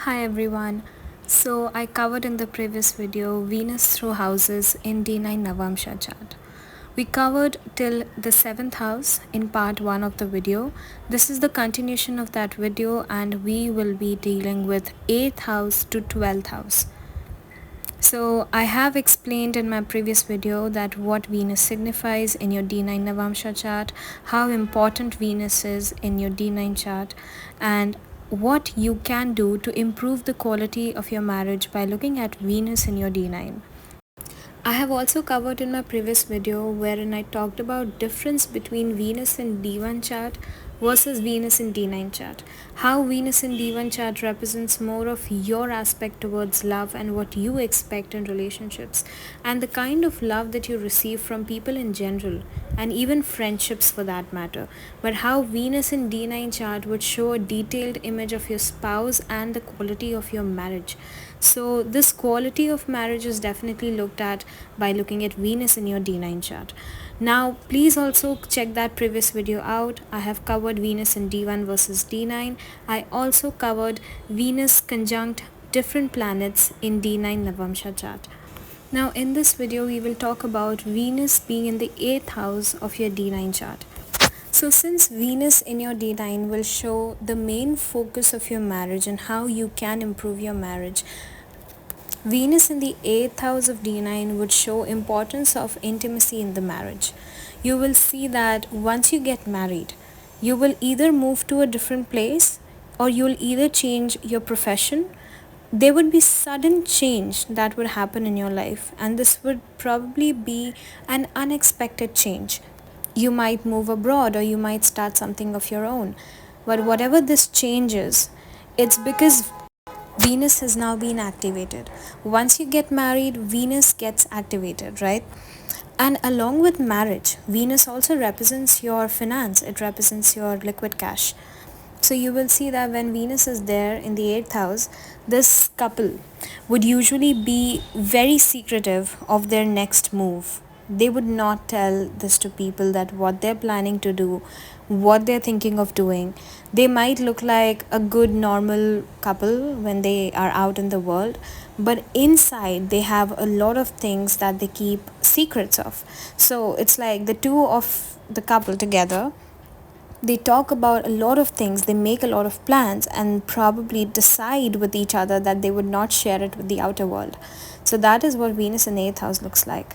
Hi everyone. So I covered in the previous video Venus through houses in D9 Navamsha chart. We covered till the 7th house in part 1 of the video. This is the continuation of that video and we will be dealing with 8th house to 12th house. So I have explained in my previous video that what Venus signifies in your D9 Navamsha chart, how important Venus is in your D9 chart, and what you can do to improve the quality of your marriage by looking at Venus in your D9. I have also covered in my previous video wherein I talked about difference between Venus in D1 chart versus Venus in D9 chart. How Venus in D1 chart represents more of your aspect towards love and what you expect in relationships and the kind of love that you receive from people in general and even friendships for that matter. But how Venus in D9 chart would show a detailed image of your spouse and the quality of your marriage. So this quality of marriage is definitely looked at by looking at Venus in your D9 chart. Now please also check that previous video out. I have covered Venus in D1 versus D9. I also covered Venus conjunct different planets in D9 Navamsha chart. Now in this video we will talk about Venus being in the 8th house of your D9 chart. So since Venus in your D9 will show the main focus of your marriage and how you can improve your marriage, Venus in the 8th house of D9 would show importance of intimacy in the marriage. You will see that once you get married, you will either move to a different place or you'll either change your profession. There would be sudden change that would happen in your life, and this would probably be an unexpected change. You might move abroad or you might start something of your own. But whatever this change is, it's because Venus has now been activated. Once you get married, Venus gets activated, right? And along with marriage, Venus also represents your finance, it represents your liquid cash. So you will see that when Venus is there in the 8th house, this couple would usually be very secretive of their next move. They would not tell this to people that what they're planning to do, what they're thinking of doing. They might look like a good normal couple when they are out in the world, but inside they have a lot of things that they keep secrets of. So it's like the two of the couple together, they talk about a lot of things, they make a lot of plans and probably decide with each other that they would not share it with the outer world. So that is what Venus in 8th house looks like.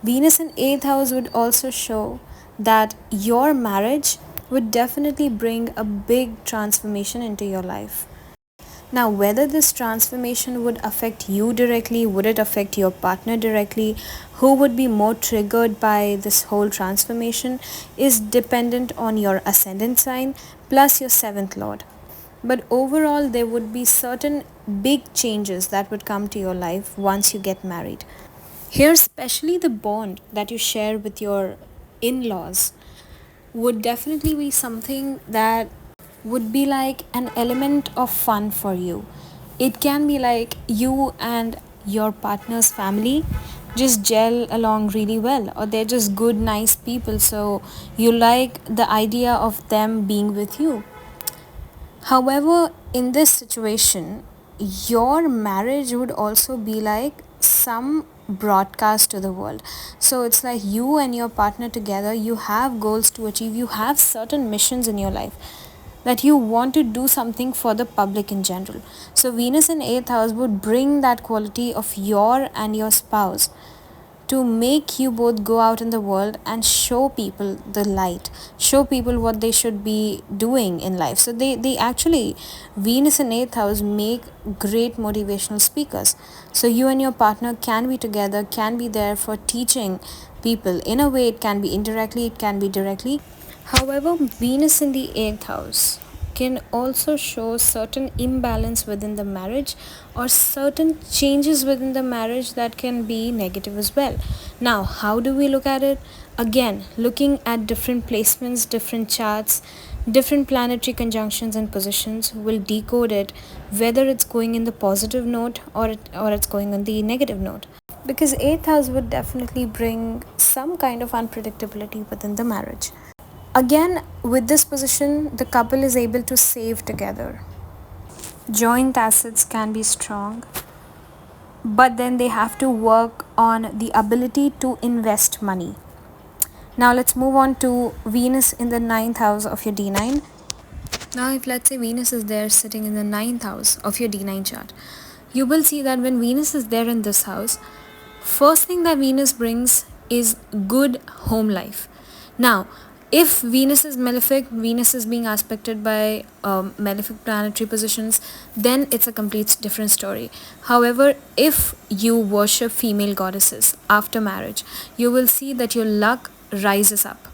Venus in 8th house would also show that your marriage would definitely bring a big transformation into your life. Now, whether this transformation would affect you directly, would it affect your partner directly, who would be more triggered by this whole transformation, is dependent on your ascendant sign plus your 7th lord. But overall, there would be certain big changes that would come to your life once you get married. Here, especially the bond that you share with your in-laws would definitely be something that would be like an element of fun for you. It can be like you and your partner's family just gel along really well, or they're just good, nice people, so you like the idea of them being with you. However, in this situation, your marriage would also be like some broadcast to the world. So it's like you and your partner together, you have goals to achieve, you have certain missions in your life that you want to do something for the public in general. So Venus in 8th house would bring that quality of your and your spouse to make you both go out in the world and show people the light, show people what they should be doing in life. So they actually, Venus in 8th house make great motivational speakers. So you and your partner can be together, can be there for teaching people. In a way, it can be indirectly, it can be directly. However, Venus in the 8th house can also show certain imbalance within the marriage or certain changes within the marriage that can be negative as well. Now, how do we look at it? Again, looking at different placements, different charts, different planetary conjunctions and positions will decode it, whether it's going in the positive note or it's going on the negative note. Because 8th house would definitely bring some kind of unpredictability within the marriage. Again, with this position, the couple is able to save together. Joint assets can be strong, but then they have to work on the ability to invest money. Now let's move on to Venus in the 9th house of your D9. Now if let's say Venus is there sitting in the 9th house of your D9 chart, you will see that when Venus is there in this house, first thing that Venus brings is good home life. Now, if Venus is malefic, Venus is being aspected by malefic planetary positions, then it's a complete different story. However, if you worship female goddesses after marriage, you will see that your luck rises up.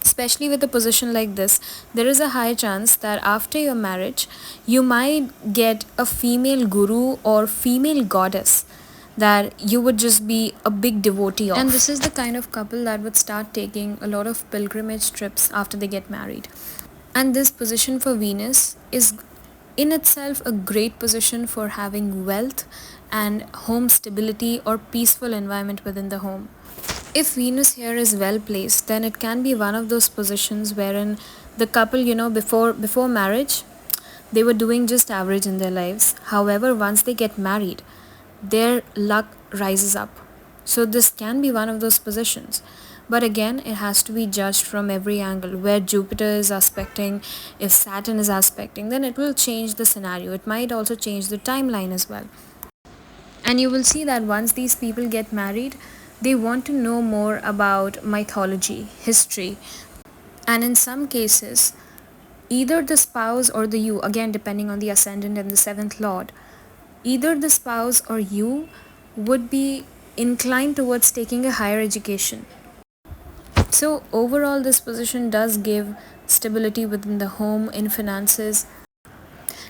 Especially with a position like this, there is a high chance that after your marriage, you might get a female guru or female goddess that you would just be a big devotee of. And this is the kind of couple that would start taking a lot of pilgrimage trips after they get married. And this position for Venus is in itself a great position for having wealth and home stability or peaceful environment within the home. If Venus here is well placed, then it can be one of those positions wherein the couple, before marriage, they were doing just average in their lives. However, once they get married, their luck rises up. So this can be one of those positions. But again, it has to be judged from every angle. Where Jupiter is aspecting, if Saturn is aspecting, then it will change the scenario. It might also change the timeline as well. And you will see that once these people get married, they want to know more about mythology, history. And in some cases, either the spouse or the you, again depending on the ascendant and the seventh lord, either the spouse or you would be inclined towards taking a higher education. So overall, this position does give stability within the home, in finances.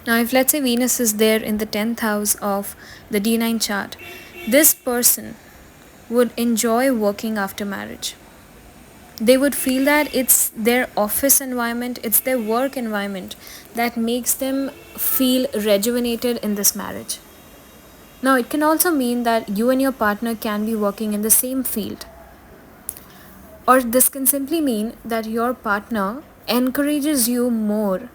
Now if let's say Venus is there in the 10th house of the D9 chart, this person would enjoy working after marriage. They would feel that it's their office environment, it's their work environment that makes them feel rejuvenated in this marriage. Now it can also mean that you and your partner can be working in the same field. Or this can simply mean that your partner encourages you more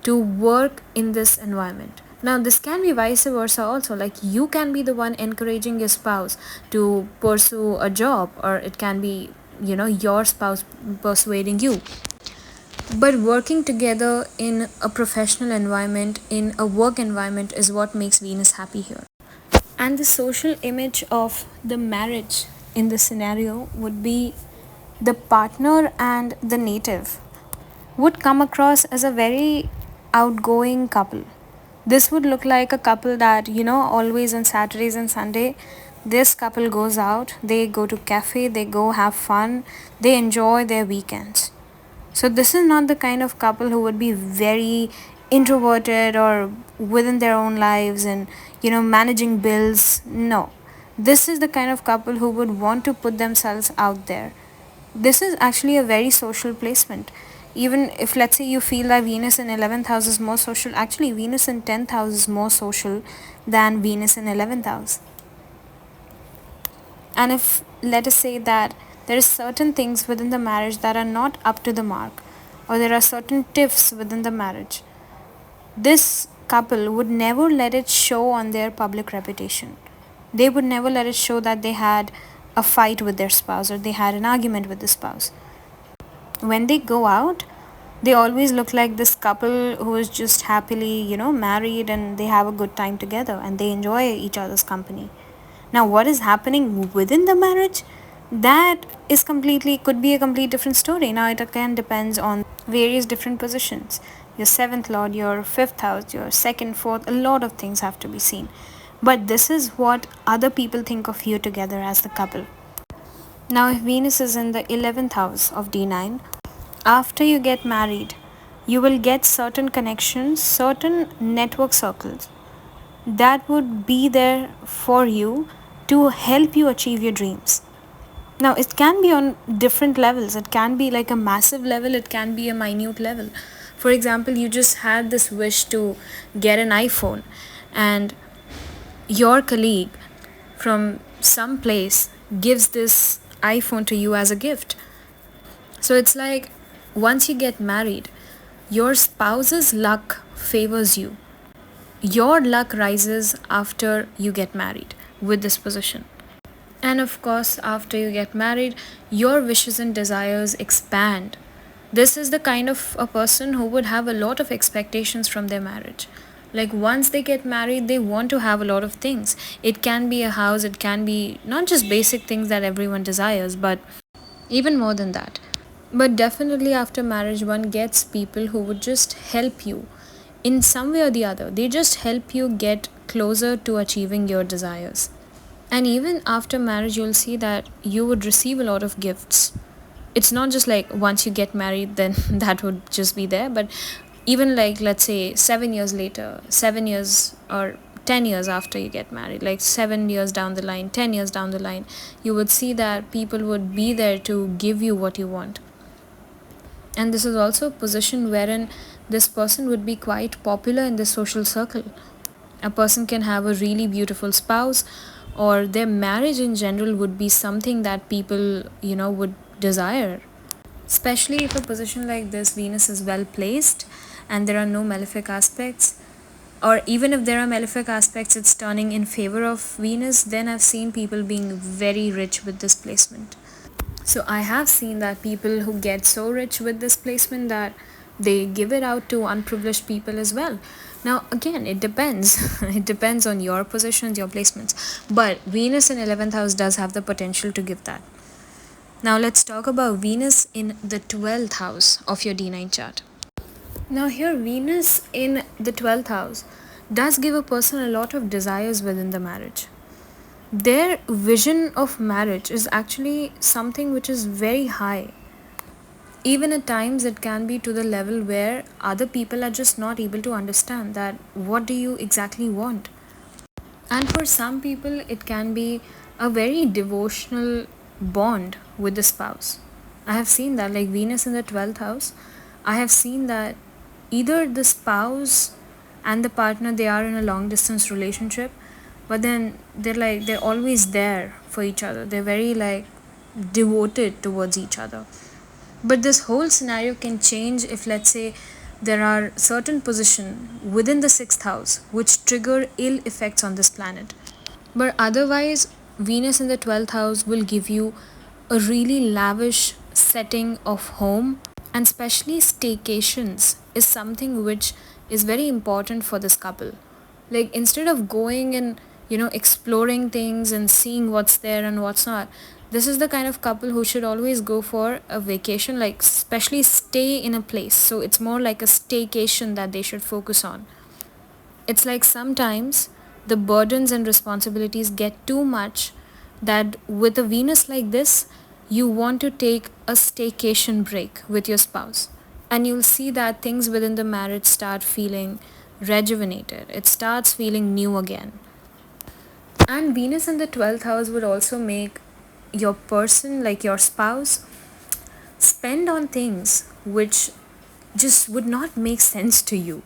to work in this environment. Now this can be vice versa also, like you can be the one encouraging your spouse to pursue a job, or it can be your spouse persuading you. But working together in a professional environment, in a work environment, is what makes Venus happy here. And the social image of the marriage in this scenario would be the partner and the native would come across as a very outgoing couple. This would look like a couple that, always on Saturdays and Sunday, this couple goes out, they go to cafe, they go have fun, they enjoy their weekends. So this is not the kind of couple who would be very introverted or within their own lives and, managing bills. No. This is the kind of couple who would want to put themselves out there. This is actually a very social placement. Even if let's say you feel that Venus in 11th house is more social, actually Venus in 10th house is more social than Venus in 11th house. And if let us say that there are certain things within the marriage that are not up to the mark, or there are certain tiffs within the marriage, this couple would never let it show on their public reputation. They would never let it show that they had a fight with their spouse or they had an argument with the spouse. When they go out, they always look like this couple who is just happily, married, and they have a good time together and they enjoy each other's company. Now, what is happening within the marriage? That is could be a complete different story. Now, it again depends on various different positions. Your 7th lord, your 5th house, your 2nd, 4th, a lot of things have to be seen. But this is what other people think of you together as the couple. Now, if Venus is in the 11th house of D9, after you get married, you will get certain connections, certain network circles that would be there for you to help you achieve your dreams. Now, it can be on different levels. It can be like a massive level, it can be a minute level. For example, you just had this wish to get an iPhone, and your colleague from some place gives this iPhone to you as a gift. So it's like once you get married, your spouse's luck favors you. your luck rises after you get married with this position. And of course, after you get married, your wishes and desires expand. This is the kind of a person who would have a lot of expectations from their marriage. Like once they get married, they want to have a lot of things. It can be a house, it can be not just basic things that everyone desires, but even more than that. But definitely after marriage, one gets people who would just help you in some way or the other. They just help you get closer to achieving your desires. And even after marriage, you'll see that you would receive a lot of gifts. It's not just like once you get married, then that would just be there, but even like, let's say, 7 years later, 7 years or 10 years after you get married, like 7 years down the line, 10 years down the line, you would see that people would be there to give you what you want. And this is also a position wherein this person would be quite popular in the social circle. A person can have a really beautiful spouse, or their marriage in general would be something that people, would desire. Especially if a position like this, Venus is well placed and there are no malefic aspects, or even if there are malefic aspects, it's turning in favor of Venus, then I've seen people being very rich with this placement. So I have seen that people who get so rich with this placement that they give it out to unprivileged people as well. Now again, it depends. It depends on your positions, your placements. But Venus in 11th house does have the potential to give that. Now let's talk about Venus in the 12th house of your D9 chart. Now here, Venus in the 12th house does give a person a lot of desires within the marriage. Their vision of marriage is actually something which is very high. Even at times it can be to the level where other people are just not able to understand that what do you exactly want. And for some people it can be a very devotional bond with the spouse. I have seen that, like Venus in the 12th house, I have seen that either the spouse and the partner, they are in a long distance relationship, but then they're always there for each other. They're very like devoted towards each other. But this whole scenario can change if, let's say, there are certain position within the 6th house which trigger ill effects on this planet. But otherwise, Venus in the 12th house will give you a really lavish setting of home, and especially staycations is something which is very important for this couple. Like instead of going and exploring things and seeing what's there and what's not, this is the kind of couple who should always go for a vacation, like especially stay in a place. So it's more like a staycation that they should focus on. It's like sometimes the burdens and responsibilities get too much, that with a Venus like this, you want to take a staycation break with your spouse. And you'll see that things within the marriage start feeling rejuvenated. It starts feeling new again. And Venus in the 12th house would also make your person, like your spouse, spend on things which just would not make sense to you.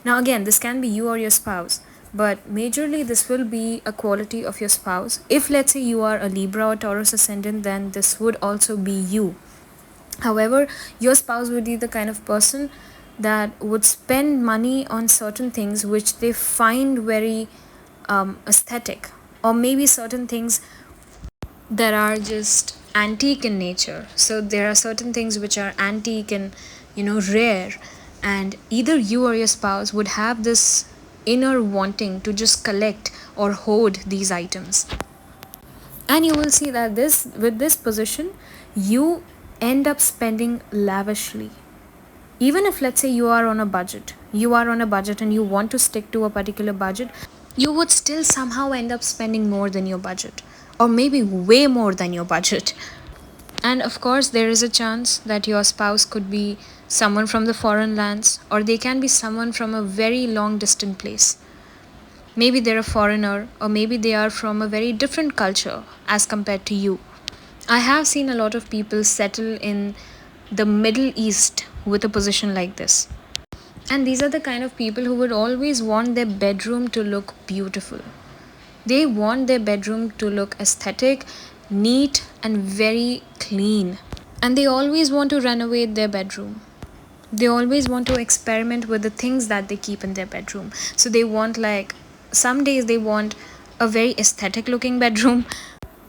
Now again, this can be you or your spouse, but majorly this will be a quality of your spouse. If let's say you are a Libra or Taurus ascendant, then this would also be you. However, your spouse would be the kind of person that would spend money on certain things which they find very aesthetic, or maybe certain things that are just antique in nature. So there are certain things which are antique and rare, and either you or your spouse would have this inner wanting to just collect or hoard these items. And you will see that with this position, you end up spending lavishly. Even if let's say you are on a budget and you want to stick to a particular budget, you would still somehow end up spending more than your budget, or maybe way more than your budget. And of course, there is a chance that your spouse could be someone from the foreign lands, or they can be someone from a very long distant place. Maybe they're a foreigner, or maybe they are from a very different culture as compared to you. I have seen a lot of people settle in the Middle East with a position like this. And these are the kind of people who would always want their bedroom to look beautiful. They want their bedroom to look aesthetic, neat, and very clean. And they always want to renovate their bedroom. They always want to experiment with the things that they keep in their bedroom. So they want, like, some days they want a very aesthetic looking bedroom,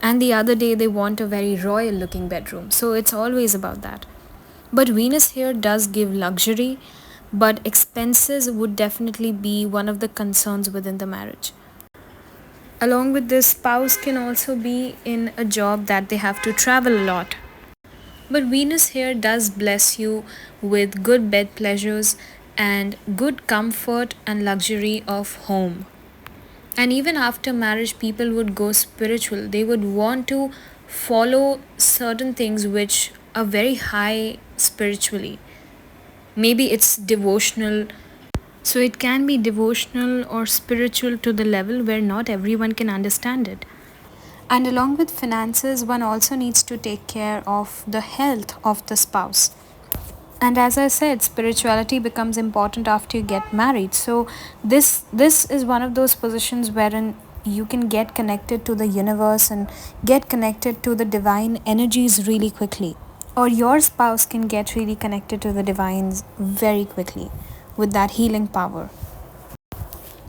and the other day they want a very royal looking bedroom. So it's always about that. But Venus here does give luxury, but expenses would definitely be one of the concerns within the marriage. Along with this, spouse can also be in a job that they have to travel a lot. But Venus here does bless you with good bed pleasures and good comfort and luxury of home. And even after marriage, people would go spiritual. They would want to follow certain things which are very high spiritually. Maybe it's devotional. So it can be devotional or spiritual to the level where not everyone can understand it. And along with finances, one also needs to take care of the health of the spouse. And as I said, spirituality becomes important after you get married. So this is one of those positions wherein you can get connected to the universe and get connected to the divine energies really quickly. Or your spouse can get really connected to the divines very quickly with that healing power.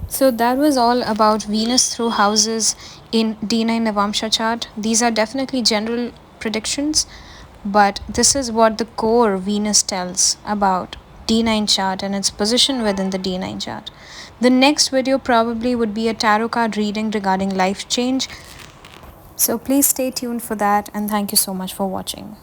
So that was all about Venus through houses in D9 Navamsha chart. These are definitely general predictions, but this is what the core Venus tells about D9 chart and its position within the D9 chart. The next video probably would be a tarot card reading regarding life change. So please stay tuned for that, and thank you so much for watching.